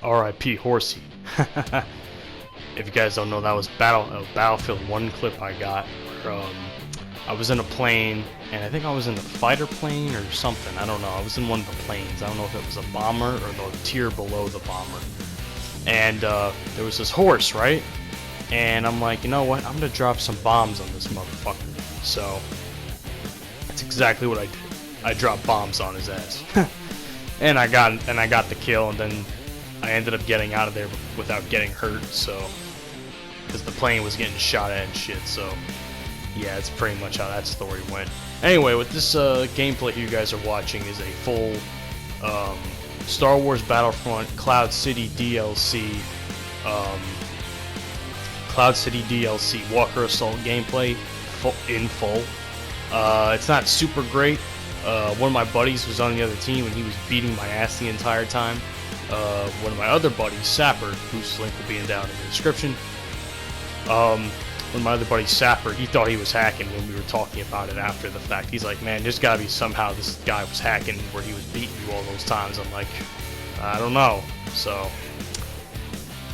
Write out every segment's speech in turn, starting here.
R.I.P. Horsey. If you guys don't know, that was Battlefield 1 clip I got. Where, I was in a plane, and I think I was in the fighter plane or something. I don't know. I was in one of the planes. I don't know if it was a bomber or the tier below the bomber. And there was this horse, right? And I'm like, you know what? I'm gonna drop some bombs on this motherfucker. So that's exactly what I did. I dropped bombs on his ass, and I got the kill. And then I ended up getting out of there without getting hurt. So because the plane was getting shot at and shit. So yeah, it's pretty much how that story went. Anyway, with this gameplay you guys are watching is a full Star Wars Battlefront Cloud City DLC. Cloud City DLC Walker Assault gameplay in full. It's not super great. One of my buddies was on the other team and he was beating my ass the entire time. One of my other buddies, Sapper, whose link will be down in the description. One of my other buddies, Sapper, he thought he was hacking when we were talking about it after the fact. He's like, man, there's gotta be somehow this guy was hacking where he was beating you all those times. I'm like, I don't know. So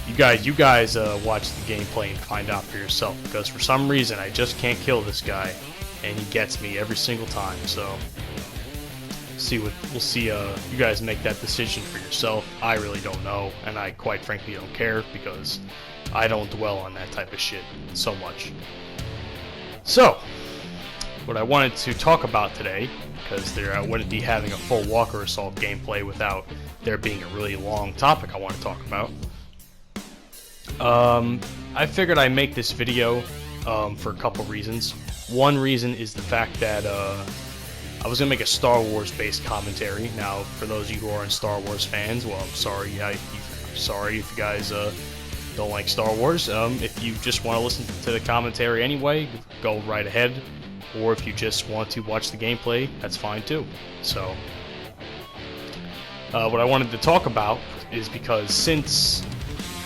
you guys watch the gameplay and find out for yourself, because for some reason I just can't kill this guy and he gets me every single time. So we'll see. You guys make that decision for yourself. I really don't know, and I quite frankly don't care, because I don't dwell on that type of shit so much. So what I wanted to talk about today, because I wouldn't be having a full Walker Assault gameplay without there being a really long topic I want to talk about. I figured I'd make this video for a couple reasons. One reason is the fact that I was going to make a Star Wars based commentary. Now, for those of you who aren't Star Wars fans, well, I'm sorry. I'm sorry if you guys don't like Star Wars. If you just want to listen to the commentary anyway, go right ahead. Or if you just want to watch the gameplay, that's fine too. So what I wanted to talk about is, because since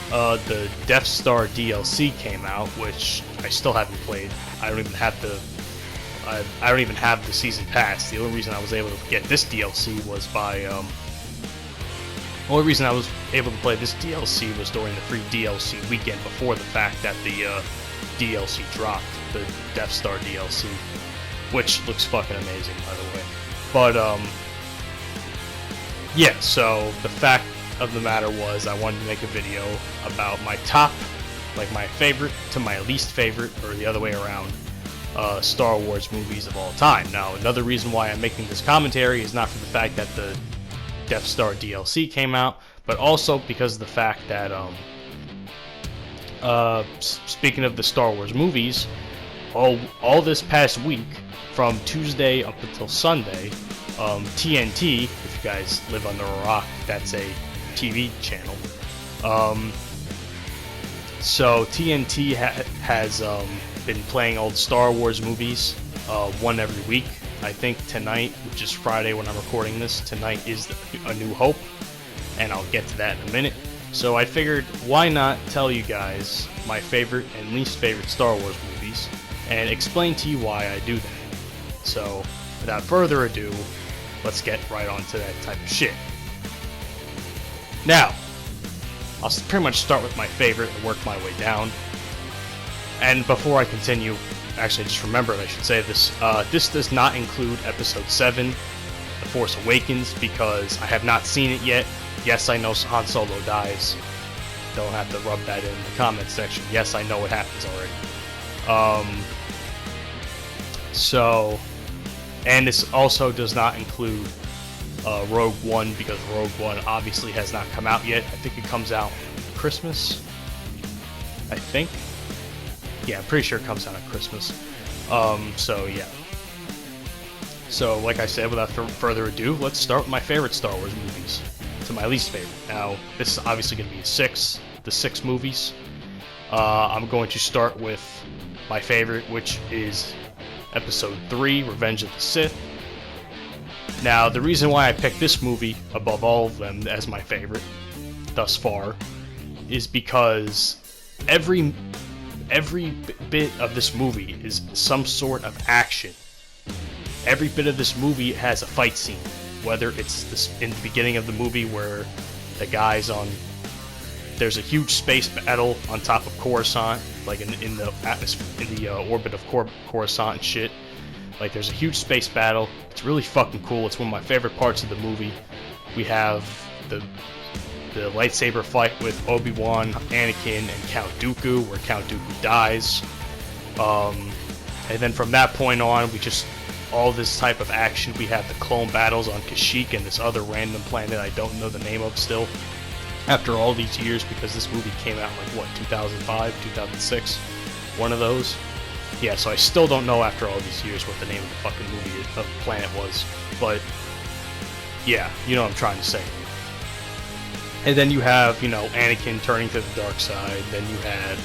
the Death Star DLC came out, which I still haven't played. I don't even have the season pass. The only reason I was able to get this DLC was by the only reason I was able to play this DLC was during the free DLC weekend before the fact that the DLC dropped, the Death Star DLC, which looks fucking amazing, by the way. But yeah, so the fact of the matter was, I wanted to make a video about my top, like my favorite to my least favorite, or the other way around, Star Wars movies of all time. Now, another reason why I'm making this commentary is not for the fact that the Death Star DLC came out, but also because of the fact that, speaking of the Star Wars movies, all this past week, from Tuesday up until Sunday, TNT, if you guys live under a rock, that's a TV channel. So TNT has been playing old Star Wars movies, one every week. I think tonight, which is Friday when I'm recording this, tonight is A New Hope, and I'll get to that in a minute. So I figured, why not tell you guys my favorite and least favorite Star Wars movies, and explain to you why I do that. So without further ado, let's get right on to that type of shit. Now, I'll pretty much start with my favorite and work my way down. And before I continue, actually I just remembered I should say this, this does not include Episode 7, The Force Awakens, because I have not seen it yet. Yes, I know Han Solo dies. Don't have to rub that in the comment section. Yes, I know it happens already. And this also does not include Rogue One, because Rogue One obviously has not come out yet. I think it comes out Christmas, I think. Yeah, I'm pretty sure it comes out at Christmas. So yeah. So like I said, without further ado, let's start with my favorite Star Wars movies to my least favorite. Now, this is obviously going to be the six movies. I'm going to start with my favorite, which is Episode 3, Revenge of the Sith. Now, the reason why I picked this movie above all of them as my favorite thus far is because every bit of this movie is some sort of action. Every bit of this movie has a fight scene, whether it's in the beginning of the movie where the guy's on There's a huge space battle on top of Coruscant, like in the atmosphere, in the orbit of Coruscant and shit. Like, there's a huge space battle. It's really fucking cool. It's one of my favorite parts of the movie. We have the lightsaber fight with Obi-Wan, Anakin, and Count Dooku, where Count Dooku dies. And then from that point on, we just, all this type of action. We have the clone battles on Kashyyyk and this other random planet I don't know the name of still. After all these years, because this movie came out like, what, 2005, 2006? One of those. Yeah, so I still don't know after all these years what the name of the fucking movie, of the planet was. But, yeah, you know what I'm trying to say. And then you have, you know, Anakin turning to the dark side. Then you had,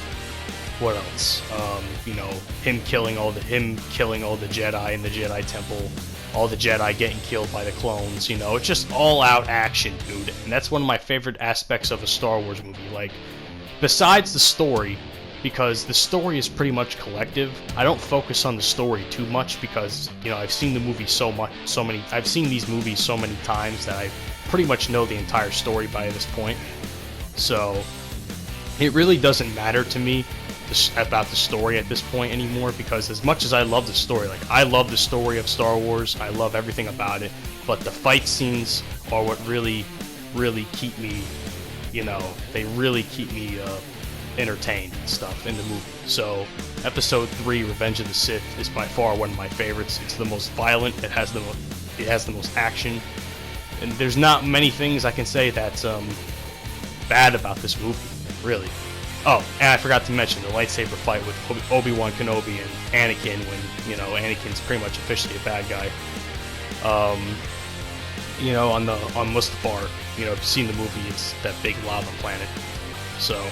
what else? You know, him killing all the Jedi in the Jedi Temple. All the Jedi getting killed by the clones, you know. It's just all-out action, dude. And that's one of my favorite aspects of a Star Wars movie. Like, besides the story, because the story is pretty much collective, I don't focus on the story too much because, you know, I've seen the movie I've seen these movies so many times that I pretty much know the entire story by this point. So, it really doesn't matter to me about the story at this point anymore, because as much as I love the story, like, I love the story of Star Wars, I love everything about it, but the fight scenes are what really keep me, you know, they really keep me entertained and stuff in the movie. So Episode 3, Revenge of the Sith, is by far one of my favorites. It's the most violent, it has the most action, and there's not many things I can say that's bad about this movie, really. Oh, and I forgot to mention the lightsaber fight with Obi-Wan Kenobi and Anakin, when, you know, Anakin's pretty much officially a bad guy. You know, on Mustafar, you know, if you've seen the movie, it's that big lava planet. So,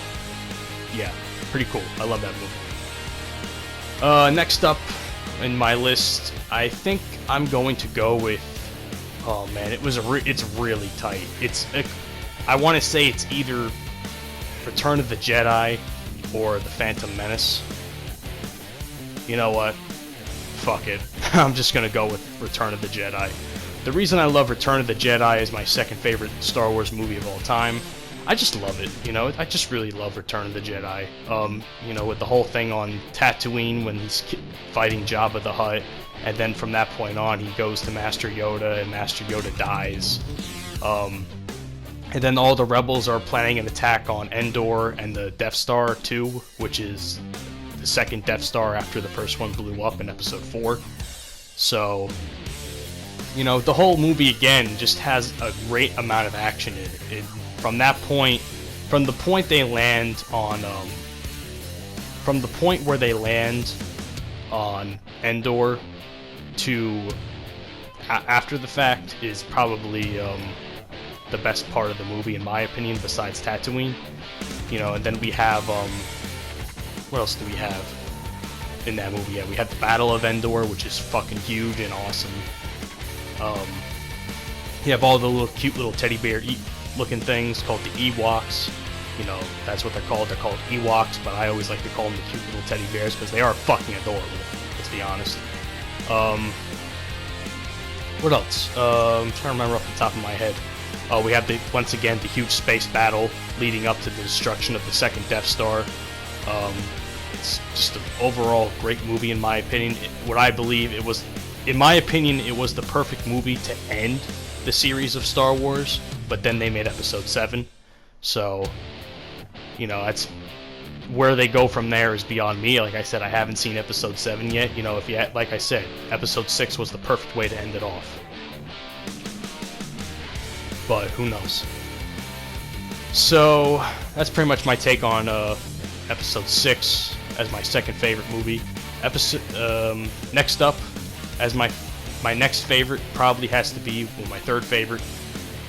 yeah, pretty cool. I love that movie. Next up in my list, I think I'm going to go with, oh man, it's really tight. I want to say it's either Return of the Jedi or The Phantom Menace. You know what? Fuck it. I'm just gonna go with Return of the Jedi. The reason I love Return of the Jedi is my second favorite Star Wars movie of all time. I just love it, you know? I just really love Return of the Jedi. You know, with the whole thing on Tatooine when he's fighting Jabba the Hutt, and then from that point on he goes to Master Yoda, and Master Yoda dies. And then all the rebels are planning an attack on Endor and the Death Star 2, which is the second Death Star after the first one blew up in Episode 4. So, you know, the whole movie, again, just has a great amount of action in it. From the point they land on, from the point where they land on Endor to after the fact is probably, the best part of the movie, in my opinion, besides Tatooine. You know, and then we have, what else do we have in that movie? Yeah, we have the Battle of Endor, which is fucking huge and awesome. You have all the cute little teddy bear looking things called the Ewoks. You know, that's what they're called. They're called Ewoks, but I always like to call them the cute little teddy bears because they are fucking adorable, let's be honest. What else? I'm trying to remember off the top of my head. We have, once again, the huge space battle leading up to the destruction of the second Death Star. It's just an overall great movie, in my opinion. In my opinion, it was the perfect movie to end the series of Star Wars, but then they made Episode 7. So, you know, that's where they go from there is beyond me. Like I said, I haven't seen Episode 7 yet. You know, like I said, Episode 6 was the perfect way to end it off. But who knows? So that's pretty much my take on Episode 6 as my second favorite movie. Next up, as my next favorite probably has to be, well, my third favorite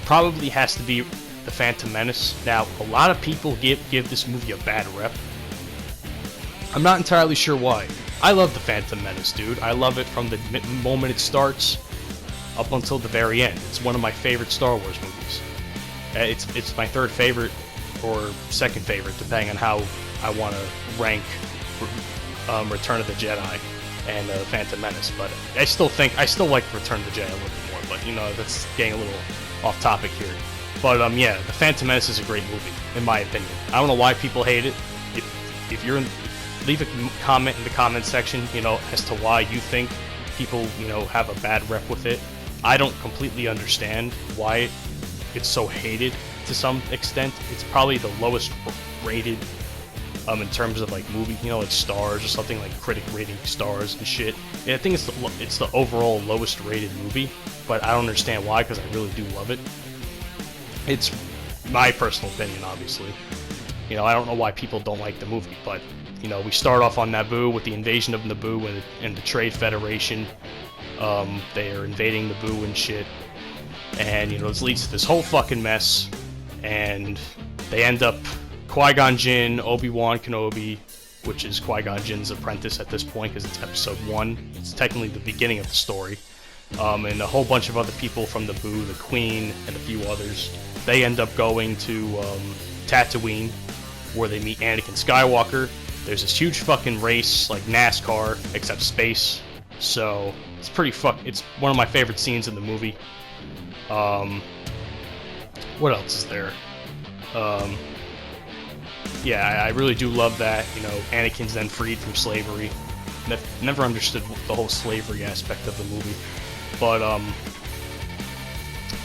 probably has to be The Phantom Menace. Now, a lot of people give this movie a bad rep. I'm not entirely sure why. I love The Phantom Menace, dude. I love it from the moment it starts up until the very end. It's one of my favorite Star Wars movies. It's my third favorite or second favorite, depending on how I want to rank Return of the Jedi and Phantom Menace. But I still like Return of the Jedi a little bit more. But you know, that's getting a little off topic here. But yeah, The Phantom Menace is a great movie, in my opinion. I don't know why people hate it. If you're in, leave a comment in the comment section, you know, as to why you think people, you know, have a bad rep with it. I don't completely understand why it's so hated to some extent. It's probably the lowest rated in terms of like movie, you know, like stars or something, like critic rating stars and shit. And I think it's the overall lowest rated movie, but I don't understand why, because I really do love it. It's my personal opinion, obviously. You know, I don't know why people don't like the movie, but you know, we start off on Naboo with the invasion of Naboo and the Trade Federation. They are invading Naboo and shit, and you know, this leads to this whole fucking mess, and they end up Qui-Gon Jinn, Obi-Wan Kenobi, which is Qui-Gon Jinn's apprentice at this point because it's episode 1. It's technically the beginning of the story. And a whole bunch of other people from Naboo, the Queen, and a few others. They end up going to Tatooine, where they meet Anakin Skywalker. There's this huge fucking race, like NASCAR, except space. So it's pretty it's one of my favorite scenes in the movie. What else is there? Yeah, I really do love that. You know, Anakin's then freed from slavery. Never understood the whole slavery aspect of the movie. But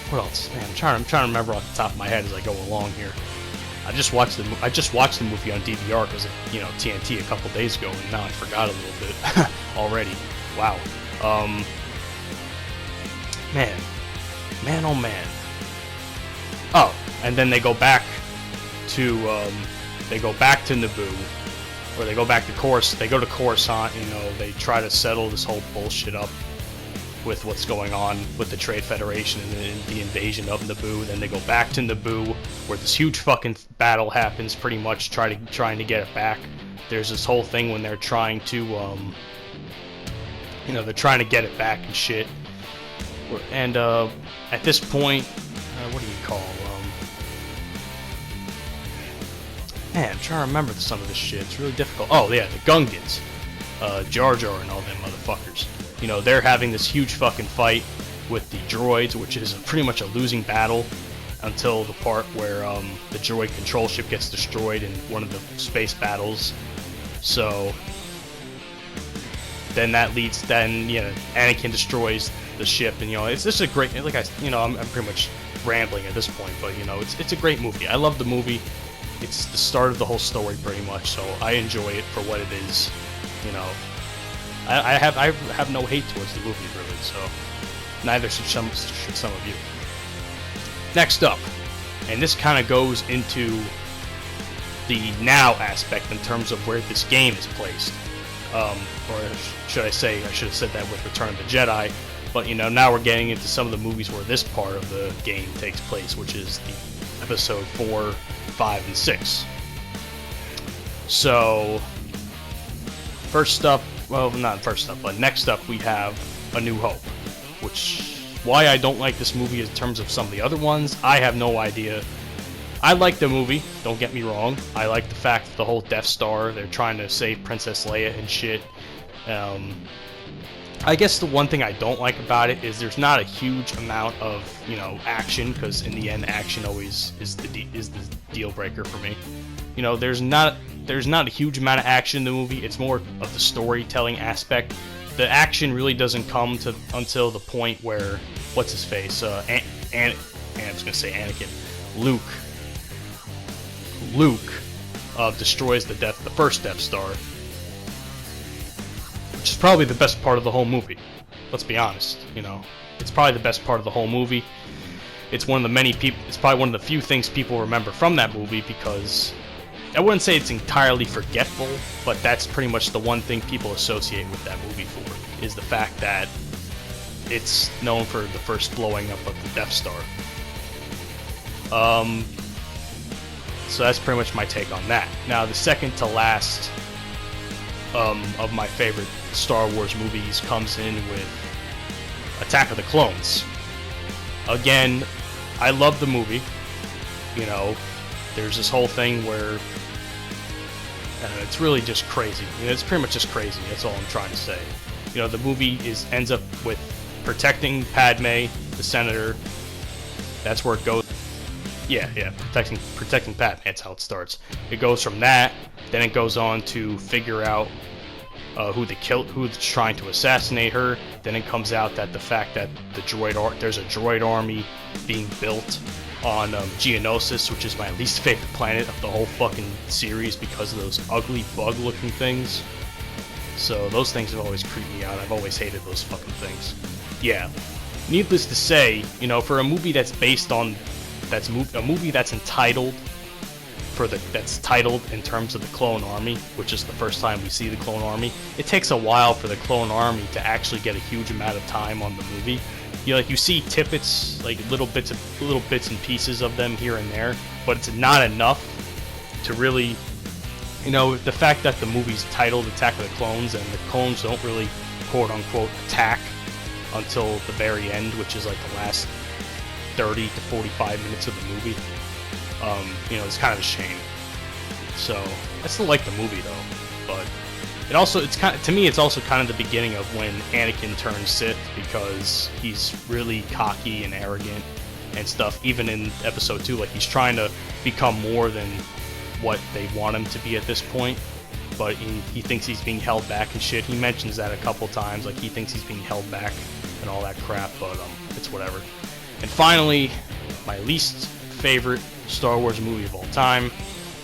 what else? Man, I'm trying to remember off the top of my head as I go along here. I just watched the movie on DVR because of, you know, TNT a couple days ago, and now I forgot a little bit already. Wow. Man, oh man. Oh, and then they go back to Naboo, or they go back to They go to Coruscant. You know, they try to settle this whole bullshit up with what's going on with the Trade Federation and the invasion of Naboo. Then they go back to Naboo, where this huge fucking battle happens, pretty much trying to get it back. There's this whole thing when they're trying to, you know, they're trying to get it back and shit. And at this point, what do you call? Man, I'm trying to remember some of this shit. It's really difficult. Oh yeah, the Gungans, Jar Jar and all them motherfuckers. You know, they're having this huge fucking fight with the droids, which is pretty much a losing battle until the part where the droid control ship gets destroyed in one of the space battles. So then that leads, you know, Anakin destroys the ship, and you know, it's just a great, like I'm pretty much rambling at this point, but you know, it's a great movie. I love the movie. It's the start of the whole story pretty much, so I enjoy it for what it is. You know, I have no hate towards the movie really, so neither should some of you. Next up, and this kind of goes into the now aspect in terms of where this game is placed, or should I say, I should have said that with Return of the Jedi, but you know, now we're getting into some of the movies where this part of the game takes place, which is the episode 4, 5, and 6. So first up, well, not first up, but next up we have A New Hope, which, why I don't like this movie in terms of some of the other ones, I have no idea. I like the movie, don't get me wrong. I like the fact that the whole Death Star, they're trying to save Princess Leia and shit. I guess the one thing I don't like about it is there's not a huge amount of, you know, action, because in the end, action always is the deal breaker for me. You know, there's not a huge amount of action in the movie. It's more of the storytelling aspect. The action really doesn't come until the point where what's his face, I was gonna say Anakin, Luke destroys the first Death Star, which is probably the best part of the whole movie. Let's be honest, you know, it's probably the best part of the whole movie. It's one of the it's probably one of the few things people remember from that movie, because I wouldn't say it's entirely forgetful, but that's pretty much the one thing people associate with that movie for, is the fact that it's known for the first blowing up of the Death Star. So that's pretty much my take on that. Now, the second to last of my favorite Star Wars movies comes in with Attack of the Clones. Again, I love the movie. You know, there's this whole thing where it's really just crazy. You know, it's pretty much just crazy. That's all I'm trying to say. You know, the movie ends up with protecting Padme, the senator. That's where it goes. Yeah, protecting Batman. That's how it starts. It goes from that, then it goes on to figure out who's trying to assassinate her. Then it comes out that the fact that there's a droid army being built on Geonosis, which is my least favorite planet of the whole fucking series because of those ugly bug-looking things. So those things have always creeped me out. I've always hated those fucking things. Yeah. Needless to say, you know, for a movie that's based on a movie that's titled in terms of the Clone Army, which is the first time we see the Clone Army, it takes a while for the Clone Army to actually get a huge amount of time on the movie. You see tidbits, like little bits and pieces of them here and there, but it's not enough to really, you know, the fact that the movie's titled Attack of the Clones and the clones don't really quote unquote attack until the very end, which is like the last 30 to 45 minutes of the movie. You know, it's kind of a shame. So I still like the movie though, but to me it's also kind of the beginning of when Anakin turns Sith, because he's really cocky and arrogant and stuff. Even in episode 2, like he's trying to become more than what they want him to be at this point, but he thinks he's being held back and shit. He mentions that a couple times, like he thinks he's being held back and all that crap, but it's whatever. And finally, my least favorite Star Wars movie of all time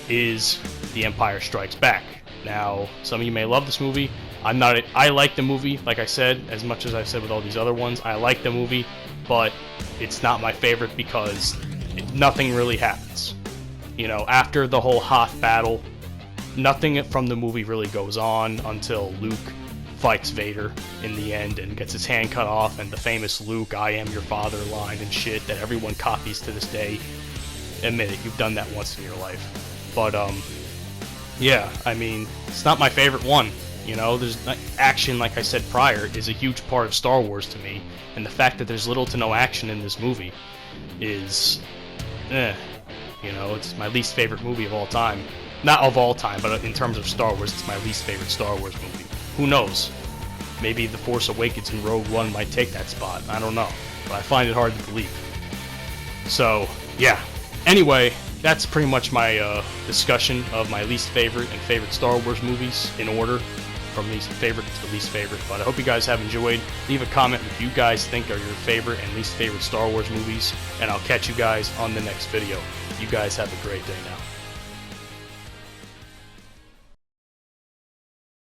is The Empire Strikes Back. Now, some of you may love this movie. I like the movie, like I said, as much as I've said with all these other ones. I like the movie, but it's not my favorite because nothing really happens. You know, after the whole Hoth battle, nothing from the movie really goes on until Luke fights Vader in the end and gets his hand cut off, and the famous Luke, I am your father line and shit that everyone copies to this day. Admit it, you've done that once in your life. But, yeah, I mean, it's not my favorite one. You know, there's action, like I said prior, is a huge part of Star Wars to me, and the fact that there's little to no action in this movie is, you know, it's my least favorite movie of all time. Not of all time, but in terms of Star Wars, it's my least favorite Star Wars movie. Who knows? Maybe The Force Awakens and Rogue One might take that spot. I don't know, but I find it hard to believe. So, yeah. Anyway, that's pretty much my discussion of my least favorite and favorite Star Wars movies in order, from least favorite to least favorite. But I hope you guys have enjoyed. Leave a comment what you guys think are your favorite and least favorite Star Wars movies, and I'll catch you guys on the next video. You guys have a great day now.